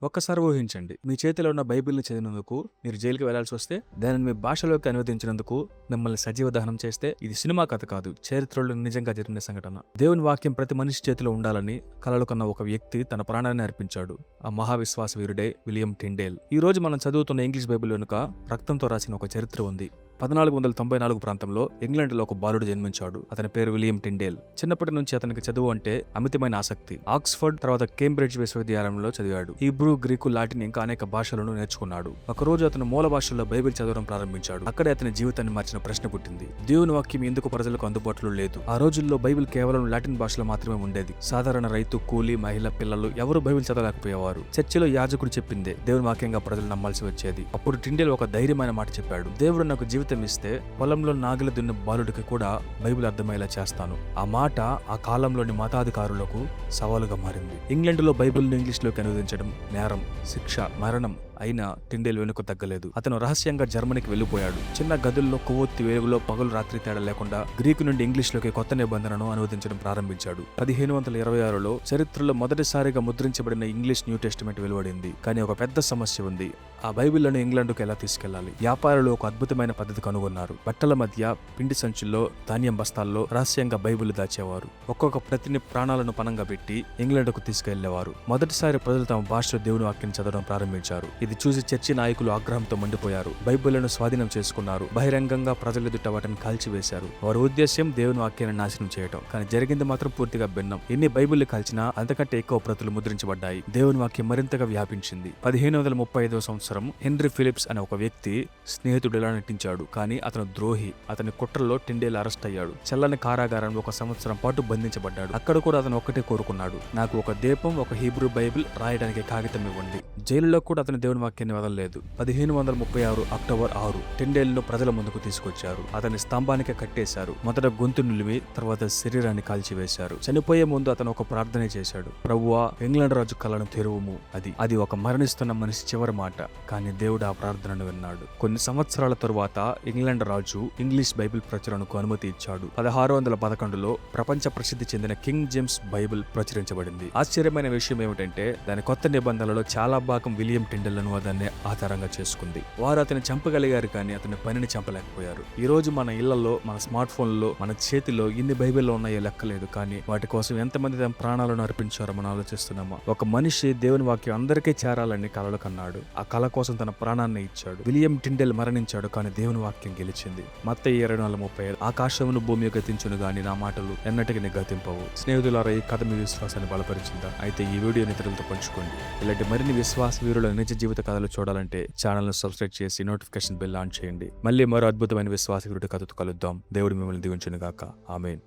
ఒక్కసారి ఊహించండి, మీ చేతిలో ఉన్న బైబిల్ని చదివినందుకు మీరు జైలుకి వెళ్లాల్సి వస్తే, దానిని మీ భాషలోకి అనువదించినందుకు మిమ్మల్ని సజీవ దహనం చేస్తే, ఇది సినిమా కథ కాదు, చరిత్రలో నిజంగా జరిగిన సంఘటన. దేవుని వాక్యం ప్రతి మనిషి చేతిలో ఉండాలని కలలు కన్న ఒక వ్యక్తి తన ప్రాణాన్ని అర్పించాడు. ఆ మహావిశ్వాస వీరుడే విలియం టిండేల్. ఈ రోజు మనం చదువుతున్న ఇంగ్లీష్ బైబిల్ వెనుక రక్తంతో రాసిన ఒక చరిత్ర ఉంది. 1494 ప్రాంతంలో ఇంగ్లాండ్లో ఒక బాలుడు జన్మించాడు. అతని పేరు విలియం టిండేల్. చిన్నప్పటి నుంచి అతనికి చదువు అంటే అమితమైన ఆసక్తి. ఆక్స్ఫర్డ్ తర్వాత కేంబ్రిడ్జ్ విశ్వవిద్యాలయంలో చదివాడు. హీబ్రూ, గ్రీకు, లాటిన్ ఇంకా అనేక భాషలను నేర్చుకున్నాడు. ఒకరోజు అతను మూల భాషల్లో బైబిల్ చదవడం ప్రారంభించాడు. అక్కడే అతని జీవితాన్ని మార్చిన ప్రశ్న పుట్టింది: దేవుని వాక్యం ఎందుకు ప్రజలకు అందుబాటులో లేదు? ఆ రోజుల్లో బైబిల్ కేవలం లాటిన్ భాషలో మాత్రమే ఉండేది. సాధారణ రైతు, కూలీ, మహిళ, పిల్లలు ఎవరు బైబిల్ చదవలేకపోయేవారు. చర్చిలో యాజకుడు చెప్పిందే దేవుని వాక్యంగా ప్రజలు నమ్మాల్సి వచ్చేది. అప్పుడు టిండేల్ ఒక ధైర్యమైన మాట చెప్పాడు: దేవుడు నాకు జీవితం ఇస్తే పొలంలో నాగలి దున్న బాలుడికి కూడా బైబిల్ అర్థమయ్యేలా చేస్తాను. ఆ మాట ఆ కాలంలోని మతాధికారులకు సవాలుగా మారింది. ఇంగ్లాండ్లో బైబిల్ను ఇంగ్లీష్లోకి అనువదించడం నేరం, శిక్ష, మరణం. అయినా టిండేల్ వెనుక తగ్గలేదు. అతను రహస్యంగా జర్మనీకి వెళ్లిపోయాడు. చిన్న గదుల్లో కొవ్వొత్తి వెలుగులో పగలు రాత్రి తేడా లేకుండా గ్రీకు నుండి ఇంగ్లీష్లోకి కొత్త నిబంధనను అనువదించడం ప్రారంభించాడు. 1526లో చరిత్రలో మొదటిసారిగా ముద్రించబడిన ఇంగ్లీష్ న్యూ టెస్టిమెంట్ వెలువడింది. కానీ ఒక పెద్ద సమస్య ఉంది: ఆ బైబిల్లను ఇంగ్లాండ్కు ఎలా తీసుకెళ్లాలి? వ్యాపారులు ఒక అద్భుతమైన పద్ధతి కనుగొన్నారు. బట్టల మధ్య, పిండి సంచుల్లో, ధాన్యం బస్తాల్లో రహస్యంగా బైబిల్ దాచేవారు. ఒక్కొక్క ప్రతిని ప్రాణాలను పనంగా పెట్టి ఇంగ్లాండ్కు తీసుకెళ్లేవారు. మొదటిసారి ప్రజలు తమ భాషలో దేవుని వాక్యం చదవడం ప్రారంభించారు. ఇది చూసి చర్చి నాయకులు ఆగ్రహంతో మండిపోయారు. బైబిళ్లను స్వాధీనం చేసుకున్నారు. బహిరంగంగా ప్రజల ఎదుట వాటిని కాల్చివేశారు. వారి ఉద్దేశ్యం దేవుని వాక్యాన్ని నాశనం చేయడం. కానీ జరిగింది మాత్రం పూర్తిగా భిన్నం. ఎన్ని బైబిళ్లు కాల్చినా అంతకంటే ఎక్కువ ప్రతులు ముద్రించబడ్డాయి. దేవుని వాక్యం మరింతగా వ్యాపించింది. 1535వ సంవత్సరం హెన్రీ ఫిలిప్స్ అనే ఒక వ్యక్తి స్నేహితుడిలా నటించాడు. కానీ అతను ద్రోహి. అతని కుట్రలో టిండేల్ అరెస్ట్ అయ్యాడు. చల్లని కారాగారంలో 1 సంవత్సరం పాటు బంధించబడ్డాడు. అక్కడ కూడా అతను ఒక్కటే కోరుకున్నాడు: నాకు ఒక దీపం, ఒక హీబ్రూ బైబిల్, రాయడానికి కాగితం ఇవ్వండి. జైలులో కూడా అతను దేవుని వాక్యాన్ని వదలలేదు. 1536 అక్టోబర్ 6 టిండేల్ను ప్రజల ముందుకు తీసుకొచ్చారు. అతని స్తంభానికి కట్టేశారు. మొదట గొంతు నిలిమి, తర్వాత శరీరాన్ని కాల్చివేశారు. చనిపోయే ముందు అతను ఒక ప్రార్థన చేశాడు: ప్రభువా, ఇంగ్లాండ్ రాజు కలను తెరువుము. అది ఒక మరణిస్తున్న మనిషి చివరి మాట. కానీ దేవుడు ఆ ప్రార్థనను విన్నాడు. కొన్ని సంవత్సరాల తరువాత ఇంగ్లాండ్ రాజు ఇంగ్లీష్ బైబిల్ ప్రచురణకు అనుమతి ఇచ్చాడు. 1611లో ప్రపంచ ప్రసిద్ధి చెందిన కింగ్ జేమ్స్ బైబిల్ ప్రచురించబడింది. ఆశ్చర్యమైన విషయం ఏమిటంటే దాని కొత్త నిబంధనలలో చాలా భాగం విలియం టిండేల్ అనువాదాన్ని ఆధారంగా చేసుకుంది. వారు అతన్ని చంపగలిగారు, కానీ అతని పనిని చంపలేకపోయారు. ఈ రోజు మన ఇళ్లలో, మన స్మార్ట్ ఫోన్లలో, మన చేతిలో ఇన్ని బైబిల్లో ఉన్నాయో లెక్కలేదు. కానీ వాటి కోసం ఎంతమంది తమ ప్రాణాలను అర్పించారో మనం ఆలోచిస్తున్నామా? ఒక మనిషి దేవుని వాక్యం అందరికీ చేరాలని కలలు కన్నాడు. ఆ కళ కోసం తన ప్రాణాన్ని ఇచ్చాడు. విలియం టిండేల్ మరణించాడు, కానీ దేవుని వాక్యం గెలిచింది. మత్తయి 24:35 ఆకాశమును భూమి గతించును గాని నా మాటలు ఎన్నటికీ గతింపవు. స్నేహితులారా, ఈ కథ మీ విశ్వాసాన్ని బలపరిచిందా? అయితే ఈ వీడియోని ఇతరులతో పంచుకోండి. ఇలాంటి మరిన్ని విశ్వాస వీరుల నిజ జీవిత కథలు చూడాలంటే ఛానల్ను సబ్స్క్రైబ్ చేసి నోటిఫికేషన్ బెల్ ఆన్ చేయండి. మళ్ళీ మరో అద్భుతమైన విశ్వాస వీరుడి కథతో కలుద్దాం. దేవుడు మిమ్మల్ని దీవించును గాక. ఆమేన్.